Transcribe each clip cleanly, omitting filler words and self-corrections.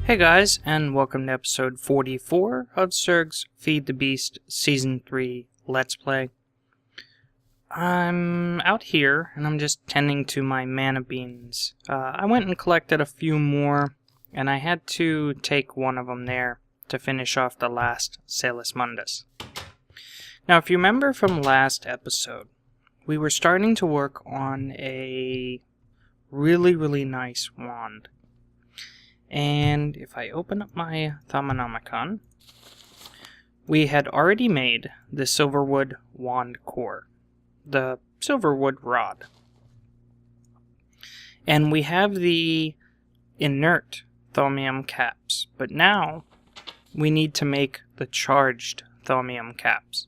Hey guys, and welcome to episode 44 of Surg's Feed the Beast Season 3 Let's Play. I'm out here, and I'm just tending to my mana beans. I went and collected a few more, and I had to take one of them there to finish off the last Salus Mundus. Now, if you remember from last episode, we were starting to work on a really nice wand. And if I open up my Thaumonomicon, we had already made the Silverwood Wand Core, the Silverwood Rod. And we have the inert Thaumium Caps, but now we need to make the charged Thaumium Caps.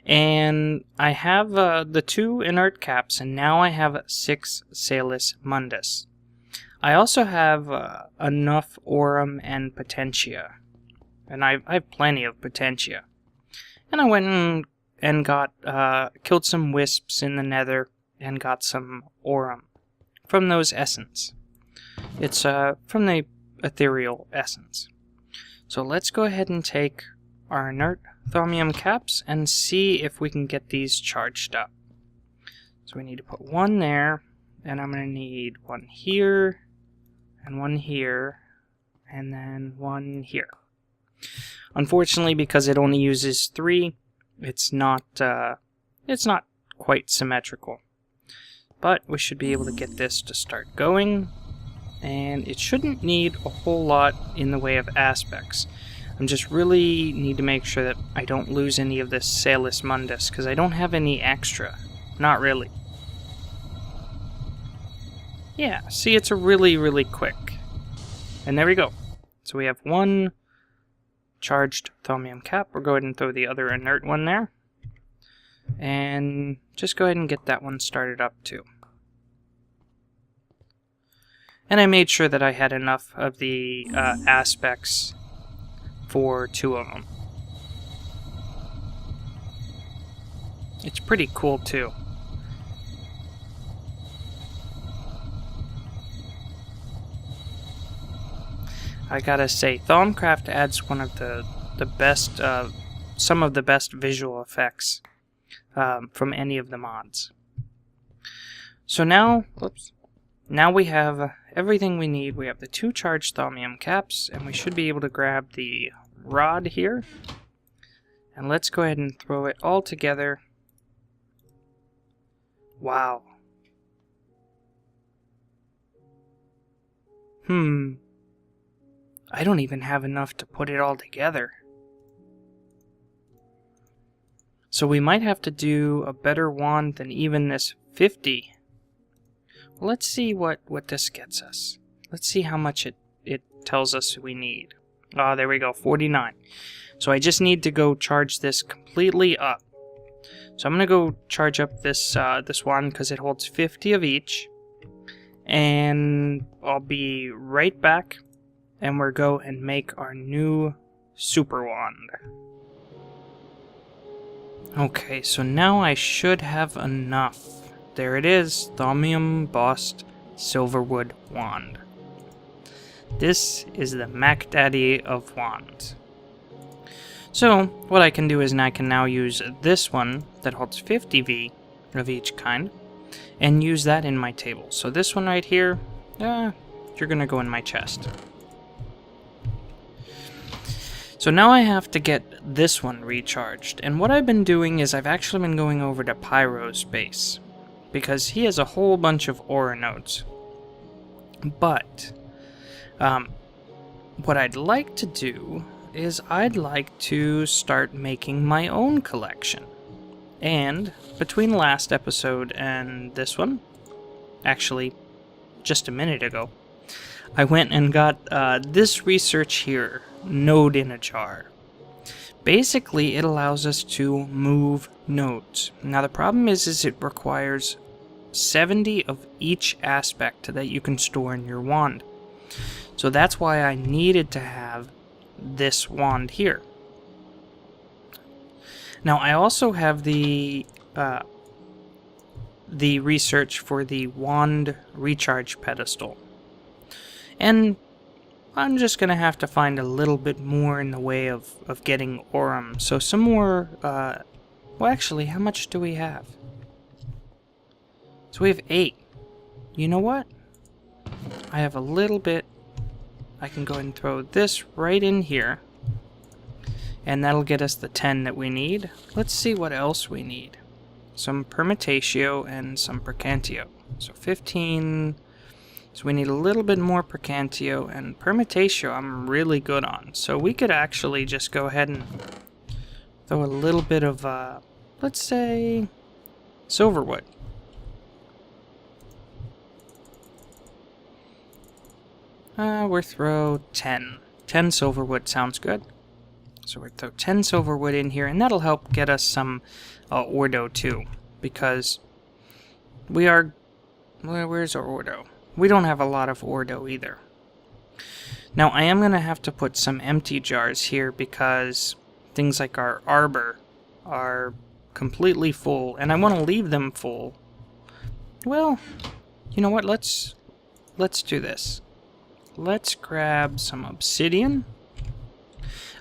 And I have the 2 inert caps, and now I have 6 Salus Mundus. I also have enough Aurum and Potentia, and I have plenty of Potentia. And I went and got, killed some wisps in the Nether and got some Aurum from those essence. It's from the ethereal essence. So let's go ahead and take our inert Thaumium Caps and see if we can get these charged up. So we need to put one there, and I'm going to need one here, and one here, and then one here. Unfortunately, because it only uses 3, it's not quite symmetrical. But we should be able to get this to start going, and it shouldn't need a whole lot in the way of aspects. I just really need to make sure that I don't lose any of this Salus Mundus, because I don't have any extra. Not really. Yeah, see, it's a really quick. And there we go. So we have one charged Thaumium Cap. We'll go ahead and throw the other inert one there. And just go ahead and get that one started up too. And I made sure that I had enough of the aspects for 2 of them. It's pretty cool too. I gotta say, Thaumcraft adds one of the best, some of the best visual effects from any of the mods. So now, now we have everything we need. We have the 2 charged Thaumium Caps, and we should be able to grab the rod here. And let's go ahead and throw it all together. Wow. I don't even have enough to put it all together. So we might have to do a better wand than even this 50. Well, let's see what this gets us. Let's see how much it tells us we need. Oh, there we go, 49. So I just need to go charge this completely up. So I'm going to go charge up this wand because it holds 50 of each. And I'll be right back. And we'll go and make our new super wand. Okay, so now I should have enough. There it is, Thaumium Bossed Silverwood Wand. This is the Mac Daddy of wands. So, what I can do is I can now use this one that holds 50V of each kind, and use that in my table. So this one right here, you're gonna go in my chest. So now I have to get this one recharged, and what I've been doing is I've actually been going over to Pyro's base, because he has a whole bunch of aura nodes. But, what I'd like to do is I'd like to start making my own collection. And between last episode and this one, actually just a minute ago, I went and got this research here, Node in a Jar. Basically, it allows us to move nodes. Now the problem is it requires 70 of each aspect that you can store in your wand. So that's why I needed to have this wand here. Now I also have the research for the wand recharge pedestal. And I'm just going to have to find a little bit more in the way of getting Aurum. So some more, well actually, how much do we have? So we have 8. You know what? I have a little bit. I can go ahead and throw this right in here. And that'll get us the 10 that we need. Let's see what else we need. Some Permutatio and some Percantio. So 15. So we need a little bit more Percantio, and Permutatio I'm really good on. So we could actually just go ahead and throw a little bit of, let's say, Silverwood. We'll throw 10. 10 Silverwood sounds good. So we'll throw 10 Silverwood in here, and that'll help get us some Ordo too. Because we are... Where's our Ordo? We don't have a lot of Ordo either. Now I am going to have to put some empty jars here because things like our arbor are completely full, and I want to leave them full. Well, you know what? Let's do this. Let's grab some obsidian.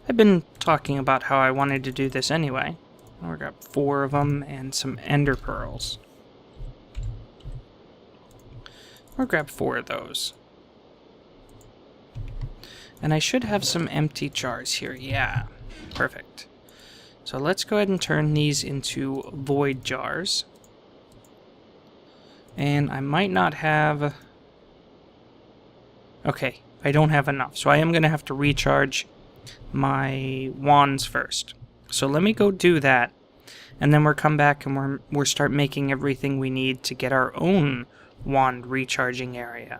I've been talking about how I wanted to do this anyway. I'll grab 4 of them and some ender pearls. Or grab 4 of those. And I should have some empty jars here. Yeah, perfect. So let's go ahead and turn these into void jars. And I might not have... Okay, I don't have enough. So I am going to have to recharge my wands first. So let me go do that. And then we'll come back and we'll start making everything we need to get our own wand recharging area.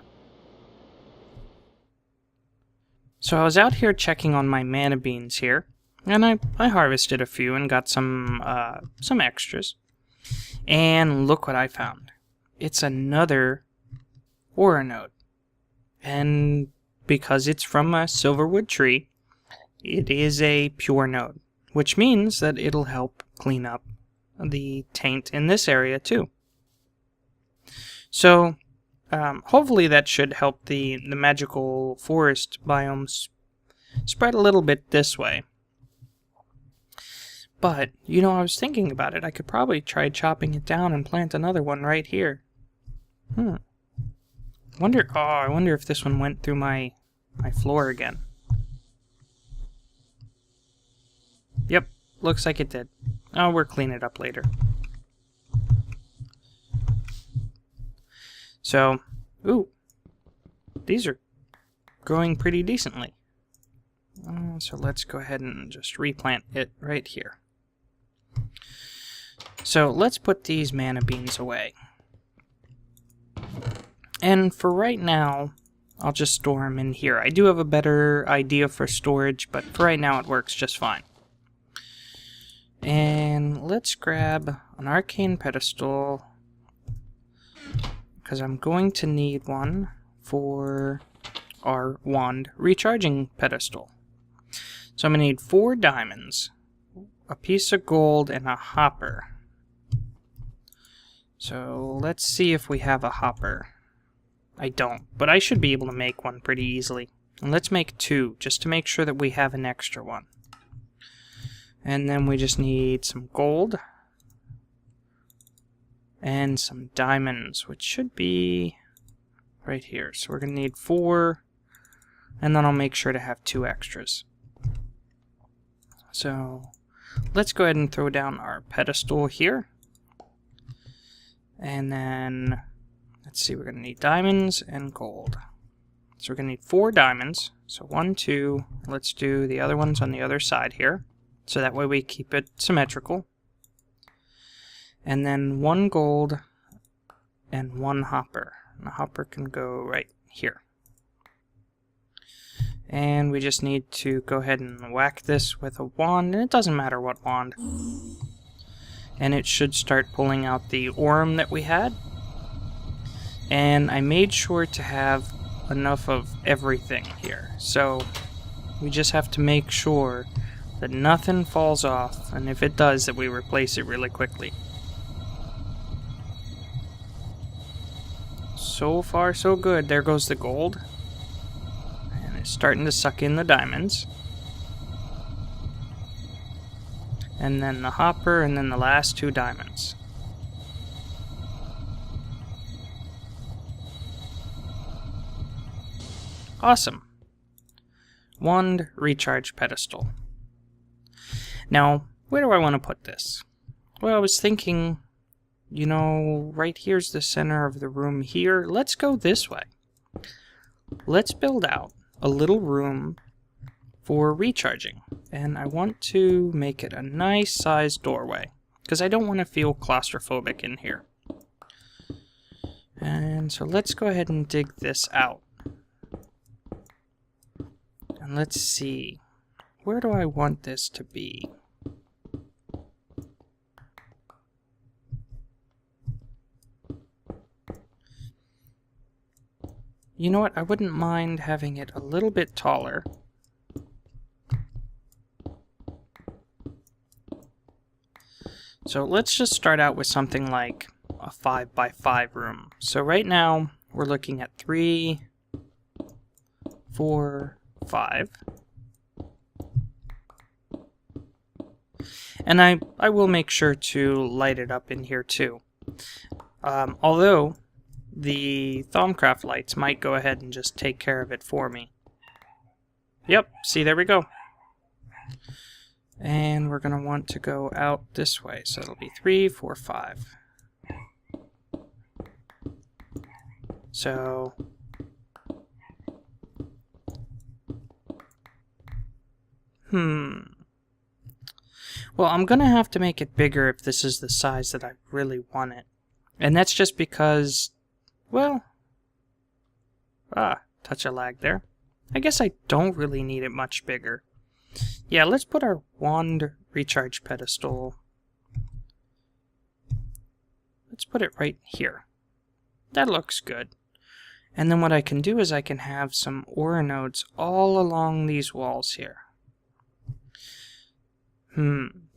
So I was out here checking on my mana beans here, and I harvested a few and got some extras. And look what I found. It's another Aura node. And because it's from a silverwood tree, it is a pure node, which means that it'll help clean up the taint in this area too. So, hopefully that should help the magical forest biomes spread a little bit this way. But, you know, I was thinking about it. I could probably try chopping it down and plant another one right here. I wonder if this one went through my floor again. Yep, looks like it did. Oh, we'll clean it up later. So, ooh, these are growing pretty decently. So let's go ahead and just replant it right here. So let's put these mana beans away. And for right now, I'll just store them in here. I do have a better idea for storage, but for right now it works just fine. And let's grab an arcane pedestal, because I'm going to need one for our wand recharging pedestal. So I'm going to need 4 diamonds, a piece of gold, and a hopper. So let's see if we have a hopper. I don't, but I should be able to make one pretty easily. And let's make 2, just to make sure that we have an extra one. And then we just need some gold and some diamonds, which should be right here. So we're going to need 4, and then I'll make sure to have 2 extras. So let's go ahead and throw down our pedestal here. And then, let's see, we're going to need diamonds and gold. So we're going to need 4 diamonds. So 1, 2, let's do the other ones on the other side here. So that way we keep it symmetrical. And then 1 gold and 1 hopper. And the hopper can go right here. And we just need to go ahead and whack this with a wand, and it doesn't matter what wand. And it should start pulling out the Aurum that we had. And I made sure to have enough of everything here. So we just have to make sure that nothing falls off, and if it does, that we replace it really quickly. So far, so good. There goes the gold. And as starting to suck in the diamonds. And then the hopper, and then the last 2 diamonds. Awesome. Wand recharge pedestal. Now, where do I want to put this? Well, I was thinking, you know, right here's the center of the room here. Let's go this way. Let's build out a little room for recharging. And I want to make it a nice sized doorway, because I don't want to feel claustrophobic in here. And so let's go ahead and dig this out. And let's see, where do I want this to be? You know what, I wouldn't mind having it a little bit taller. So let's just start out with something like a 5x5 room. So right now we're looking at 3, 4, 5. And I will make sure to light it up in here too. Although the Thaumcraft lights might go ahead and just take care of it for me. Yep, see, there we go. And we're going to want to go out this way. So it'll be 3, 4, 5. So well, I'm going to have to make it bigger if this is the size that I really want it. And that's just because, well, touch of lag there. I guess I don't really need it much bigger. Yeah, let's put our wand recharge pedestal. Let's put it right here. That looks good. And then what I can do is I can have some aura nodes all along these walls here.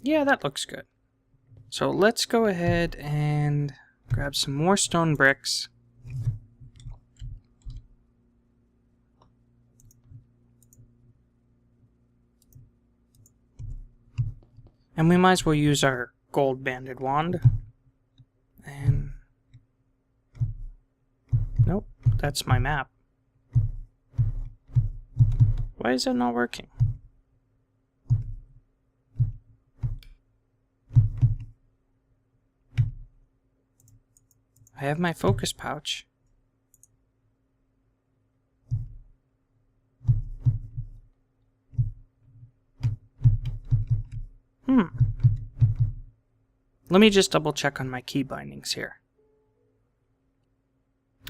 Yeah, that looks good. So let's go ahead and grab some more stone bricks. And we might as well use our gold banded wand. And nope, that's my map. Why is that not working? I have my focus pouch. Let me just double check on my key bindings here.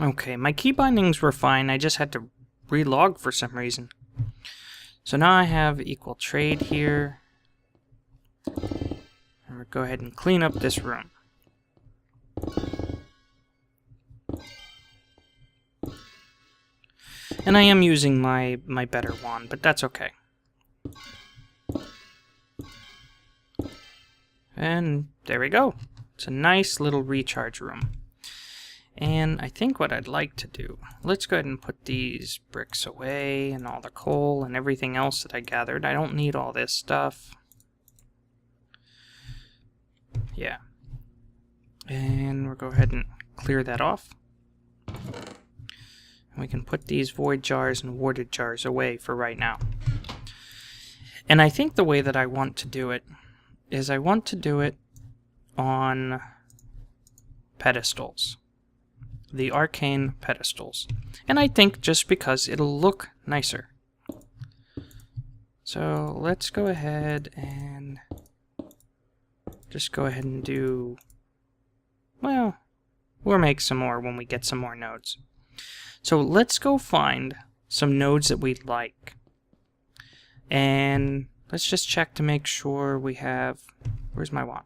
Okay, my key bindings were fine. I just had to relog for some reason. So now I have equal trade here. And we'll go ahead and clean up this room. And I am using my better wand, but that's okay. And there we go. It's a nice little recharge room. And I think what I'd like to do, let's go ahead and put these bricks away and all the coal and everything else that I gathered. I don't need all this stuff. Yeah. And we'll go ahead and clear that off. And we can put these void jars and warded jars away for right now. And I think the way that I want to do it is I want to do it on pedestals. The arcane pedestals. And I think just because it'll look nicer. So let's go ahead and just go ahead and do, well, we'll make some more when we get some more nodes. So let's go find some nodes that we like. And let's just check to make sure we have, where's my wand?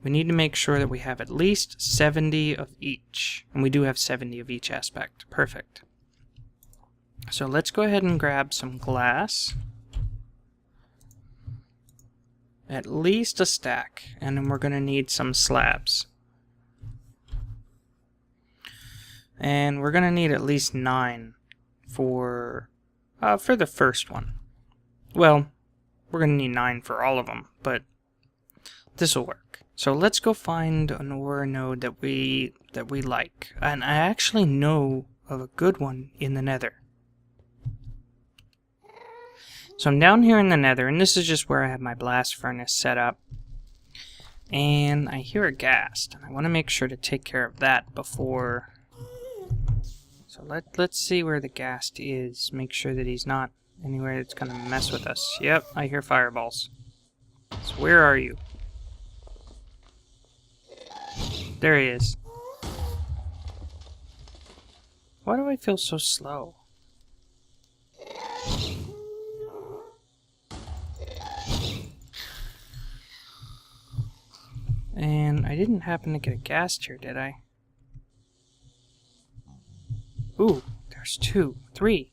We need to make sure that we have at least 70 of each. And we do have 70 of each aspect. Perfect. So let's go ahead and grab some glass. At least a stack. And then we're going to need some slabs. And we're going to need at least 9 for the first one. Well, we're going to need 9 for all of them, but this will work. So let's go find an ore node that we like. And I actually know of a good one in the Nether. So I'm down here in the Nether, and this is just where I have my blast furnace set up. And I hear a ghast, and I want to make sure to take care of that before... So let's see where the ghast is. Make sure that he's not anywhere that's going to mess with us. Yep, I hear fireballs. So where are you? There he is. Why do I feel so slow? And I didn't happen to get a ghast here, did I? Ooh, there's 2, 3.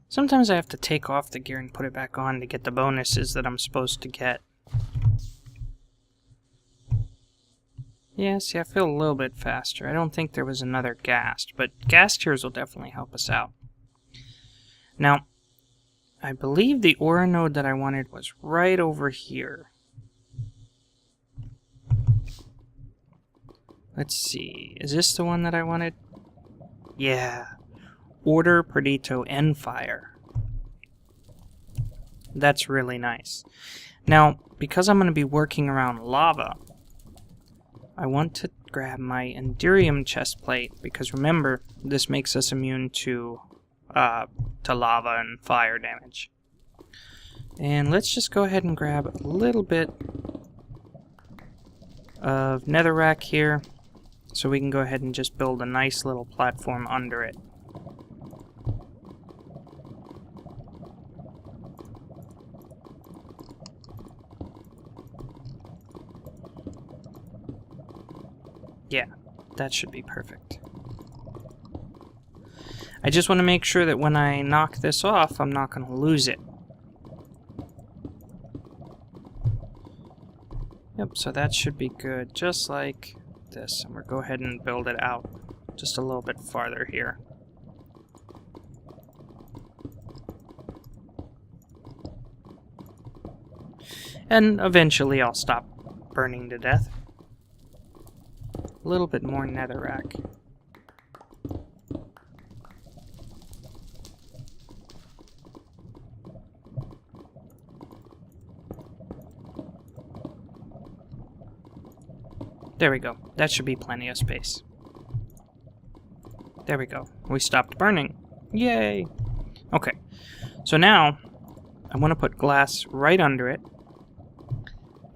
Sometimes I have to take off the gear and put it back on to get the bonuses that I'm supposed to get. Yeah, see, I feel a little bit faster. I don't think there was another ghast, but ghast tears will definitely help us out. Now, I believe the ore node that I wanted was right over here. Let's see, is this the one that I wanted? Yeah. Order, Perdito, and Fire. That's really nice. Now, because I'm going to be working around lava, I want to grab my Enderium chestplate, because remember, this makes us immune to lava and fire damage. And let's just go ahead and grab a little bit of netherrack here, so we can go ahead and just build a nice little platform under it. Yeah, that should be perfect. I just want to make sure that when I knock this off, I'm not going to lose it. Yep, so that should be good, just like this. And we'll go ahead and build it out just a little bit farther here. And eventually I'll stop burning to death. A little bit more netherrack. There we go. That should be plenty of space. There we go. We stopped burning. Yay! Okay. So now, I want to put glass right under it.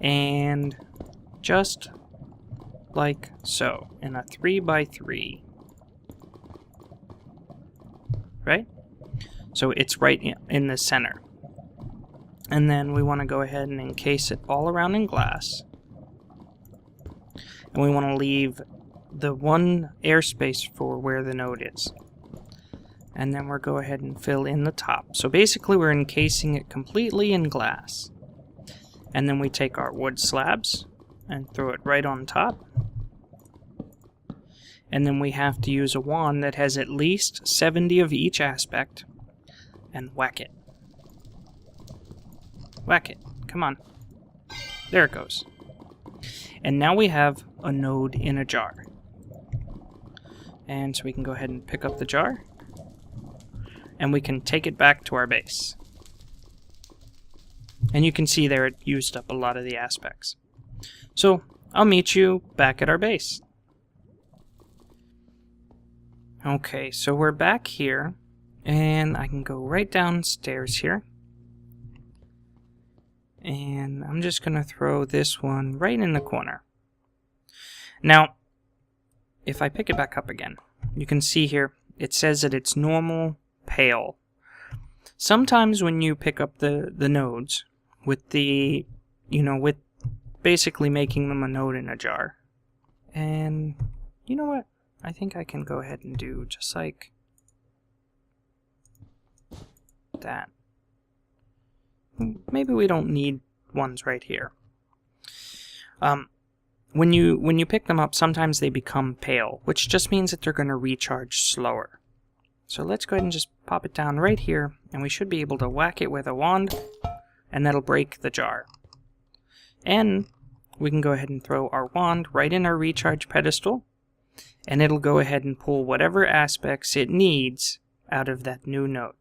And just like so, in a 3x3. Right? So it's right in the center. And then we want to go ahead and encase it all around in glass. And we want to leave the one airspace for where the node is. And then we'll go ahead and fill in the top. So basically we're encasing it completely in glass. And then we take our wood slabs and throw it right on top. And then we have to use a wand that has at least 70 of each aspect and whack it. Whack it. Come on. There it goes. And now we have a node in a jar. And so we can go ahead and pick up the jar. And we can take it back to our base. And you can see there it used up a lot of the aspects. So I'll meet you back at our base. Okay, so we're back here. And I can go right downstairs here. And I'm just going to throw this one right in the corner. Now, if I pick it back up again, you can see here, it says that it's normal, pale. Sometimes when you pick up the nodes, with the, with basically making them a node in a jar. And, you know what? I think I can go ahead and do just like that. Maybe we don't need ones right here. when you pick them up, sometimes they become pale, which just means that they're going to recharge slower. So let's go ahead and just pop it down right here, and we should be able to whack it with a wand, and that'll break the jar. And we can go ahead and throw our wand right in our recharge pedestal, and it'll go ahead and pull whatever aspects it needs out of that new node.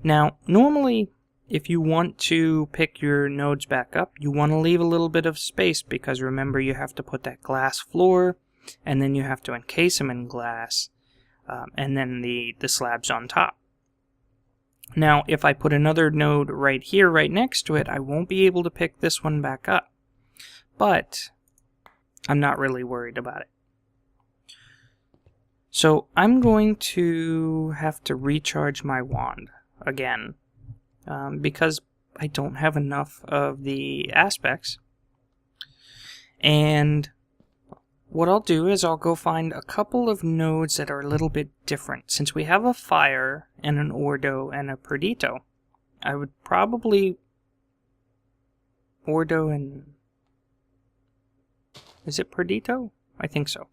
Now, normally, if you want to pick your nodes back up, you want to leave a little bit of space, because remember, you have to put that glass floor, and then you have to encase them in glass, and then the slabs on top. Now, if I put another node right here, right next to it, I won't be able to pick this one back up. But I'm not really worried about it. So I'm going to have to recharge my wand again, because I don't have enough of the aspects. And what I'll do is I'll go find a couple of nodes that are a little bit different. Since we have a fire and an ordo and a perdito, I would probably ordo and... is it perdito? I think so.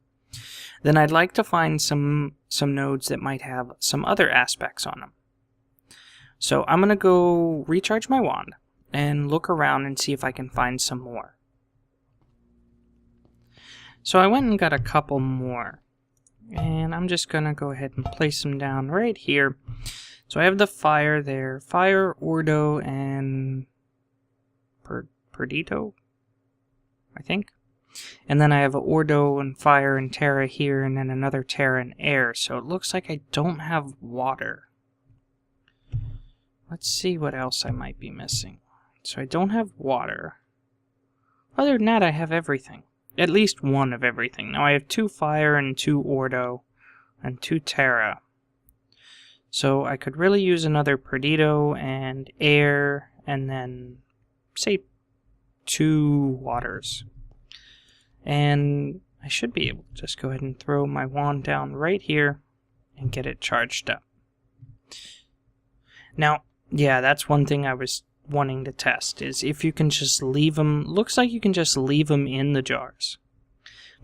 Then I'd like to find some nodes that might have some other aspects on them. So I'm going to go recharge my wand and look around and see if I can find some more. So I went and got a couple more, and I'm just going to go ahead and place them down right here. So I have the fire there, fire, ordo, and perdito, I think. And then I have ordo and fire and terra here, and then another terra and air. So it looks like I don't have water. Let's see what else I might be missing. So I don't have water. Other than that, I have everything. At least one of everything. Now I have 2 fire and 2 ordo and 2 terra. So I could really use another perdito and air, and then say 2 waters. And I should be able to just go ahead and throw my wand down right here and get it charged up. Now, yeah, that's one thing I was wanting to test, is if you can just leave them. Looks like you can just leave them in the jars.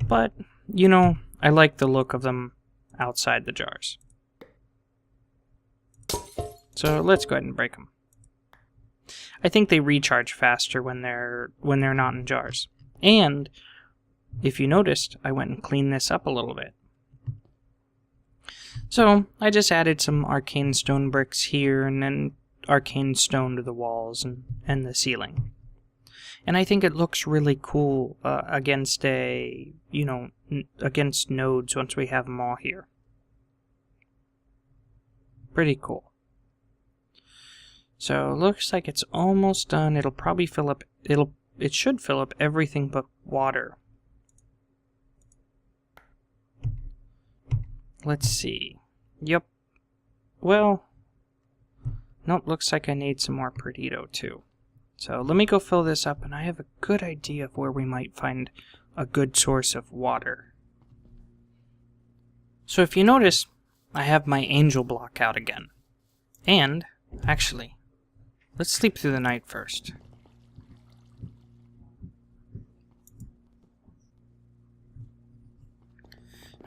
But, you know, I like the look of them outside the jars. So let's go ahead and break them. I think they recharge faster when they're not in jars. And if you noticed, I went and cleaned this up a little bit. So I just added some arcane stone bricks here, and then arcane stone to the walls and the ceiling. And I think it looks really cool against against nodes once we have them all here. Pretty cool. So it looks like it's almost done. It'll probably fill up. It should fill up everything but water. Let's see. Yep. Well, nope, looks like I need some more perdito too. So let me go fill this up, and I have a good idea of where we might find a good source of water. So if you notice, I have my angel block out again. And, actually, let's sleep through the night first.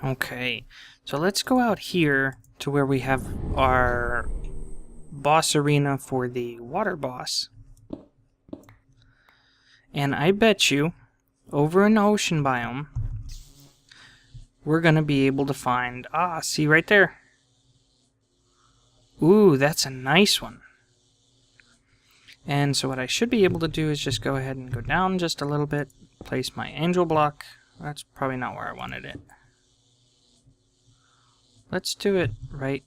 Okay, so let's go out here to where we have our boss arena for the water boss. And I bet you, over in the ocean biome, we're going to be able to find... see right there. Ooh, that's a nice one. And so what I should be able to do is just go ahead and go down just a little bit, place my angel block. That's probably not where I wanted it. Let's do it right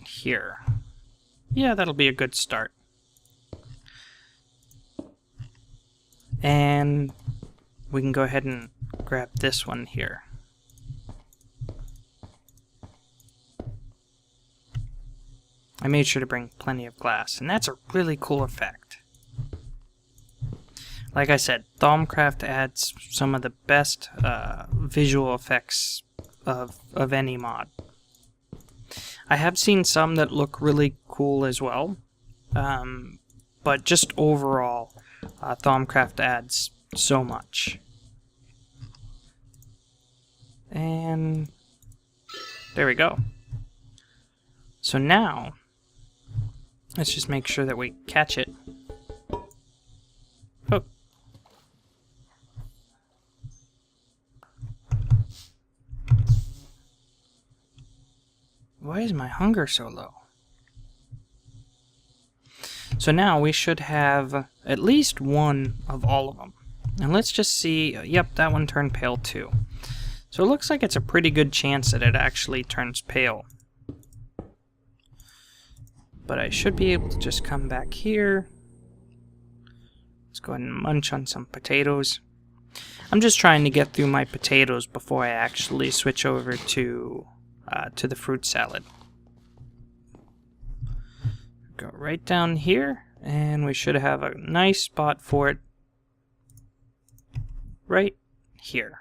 here. Yeah, that'll be a good start. And we can go ahead and grab this one here. I made sure to bring plenty of glass, and that's a really cool effect. Like I said, Thaumcraft adds some of the best visual effects of any mod. I have seen some that look really cool as well, but just overall, Thaumcraft adds so much. And there we go. So now, let's just make sure that we catch it. Oh. Why is my hunger so low? So now we should have at least one of all of them. And let's just see, yep, that one turned pale too. So it looks like it's a pretty good chance that it actually turns pale. But I should be able to just come back here. Let's go ahead and munch on some potatoes. I'm just trying to get through my potatoes before I actually switch over to the fruit salad. Go right down here, and we should have a nice spot for it right here.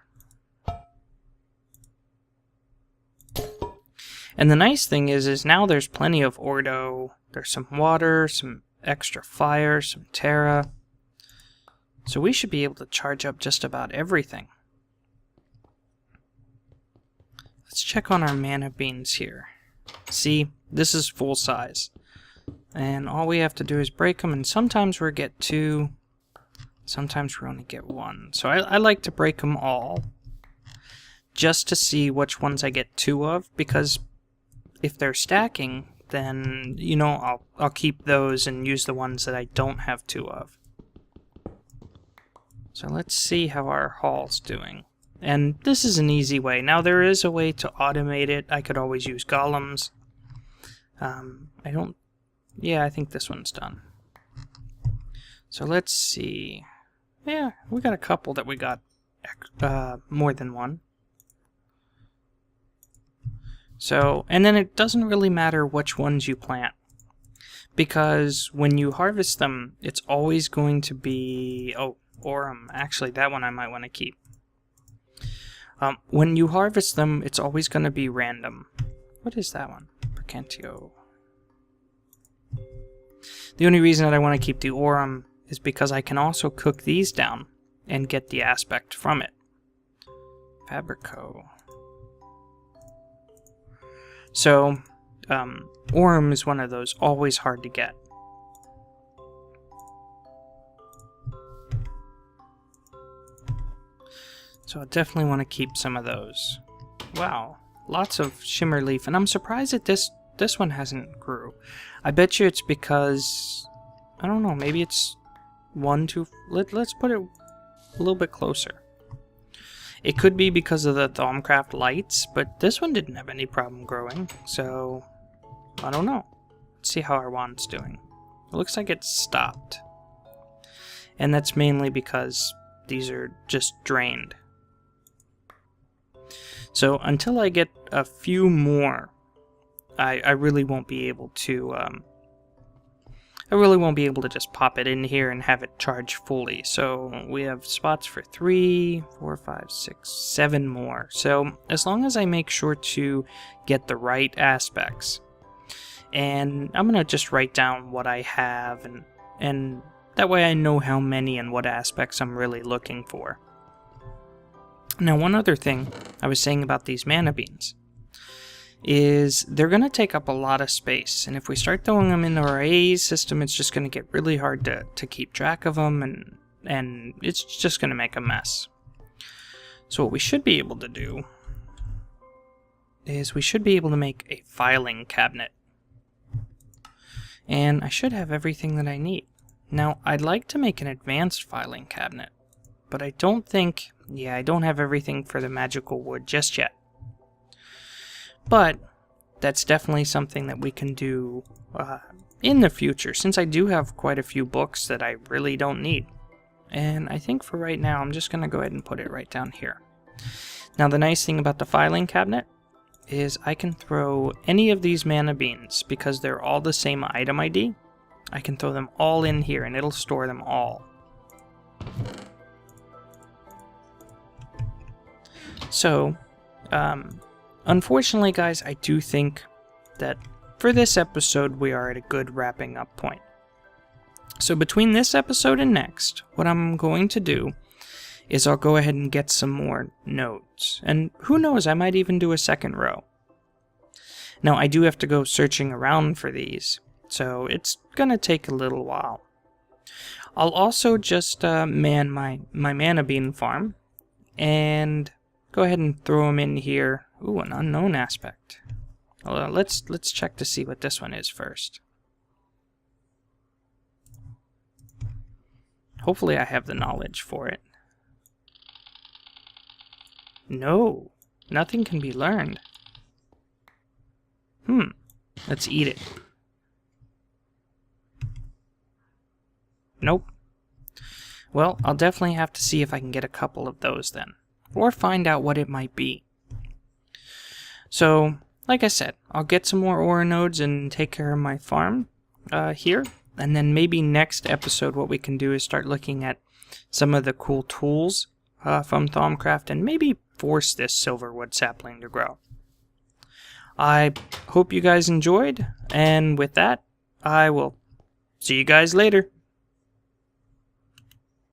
And the nice thing is now there's plenty of ordo. There's some water, some extra fire, some terra. So we should be able to charge up just about everything. Let's check on our mana beans here. See, this is full size. And all we have to do is break them, and sometimes we get 2, sometimes we only get 1. So I like to break them all, just to see which ones I get 2 of, because if they're stacking, then, you know, I'll keep those and use the ones that I don't have 2 of. So let's see how our haul's doing. And this is an easy way. Now there is a way to automate it. I could always use golems. I think this one's done. So let's see. Yeah, we got a couple that we got more than one. So, and then it doesn't really matter which ones you plant, because when you harvest them, it's always going to be, actually that one I might want to keep. When you harvest them, it's always going to be random. What is that one? Percentio. The only reason that I want to keep the aurum is because I can also cook these down and get the aspect from it. Fabrico. So, aurum is one of those always hard to get. So I definitely want to keep some of those. Wow, lots of shimmer leaf, and I'm surprised that this one hasn't grew. I bet you it's because, I don't know, maybe it's 1, 2, let's put it a little bit closer. It could be because of the Thaumcraft lights, but this one didn't have any problem growing, so I don't know. Let's see how our wand's doing. It looks like it's stopped. And that's mainly because these are just drained. So until I get a few more, I really won't be able to just pop it in here and have it charge fully. So we have spots for 3, 4, 5, 6, 7 more. So as long as I make sure to get the right aspects, and I'm gonna just write down what I have, and that way I know how many and what aspects I'm really looking for. Now, one other thing I was saying about these mana beans is they're going to take up a lot of space, and if we start throwing them into our AE system, it's just going to get really hard to keep track of them, and it's just going to make a mess. So what we should be able to do is we should be able to make a filing cabinet, and I should have everything that I need. Now, I'd like to make an advanced filing cabinet, but I don't think, I don't have everything for the magical wood just yet. But that's definitely something that we can do in the future, since I do have quite a few books that I really don't need. And I think for right now, I'm just going to go ahead and put it right down here. Now, the nice thing about the filing cabinet is I can throw any of these mana beans, because they're all the same item ID. I can throw them all in here, and it'll store them all. So, unfortunately, guys, I do think that for this episode, we are at a good wrapping up point. So between this episode and next, what I'm going to do is I'll go ahead and get some more nodes. And who knows, I might even do a second row. Now, I do have to go searching around for these, so it's gonna take a little while. I'll also just man my mana bean farm, and go ahead and throw them in here. Ooh, an unknown aspect. Let's check to see what this one is first. Hopefully I have the knowledge for it. No, nothing can be learned. Let's eat it. Nope. Well, I'll definitely have to see if I can get a couple of those then, or find out what it might be. So, like I said, I'll get some more ore nodes and take care of my farm here, and then maybe next episode what we can do is start looking at some of the cool tools from Thaumcraft and maybe force this silverwood sapling to grow. I hope you guys enjoyed, and with that, I will see you guys later.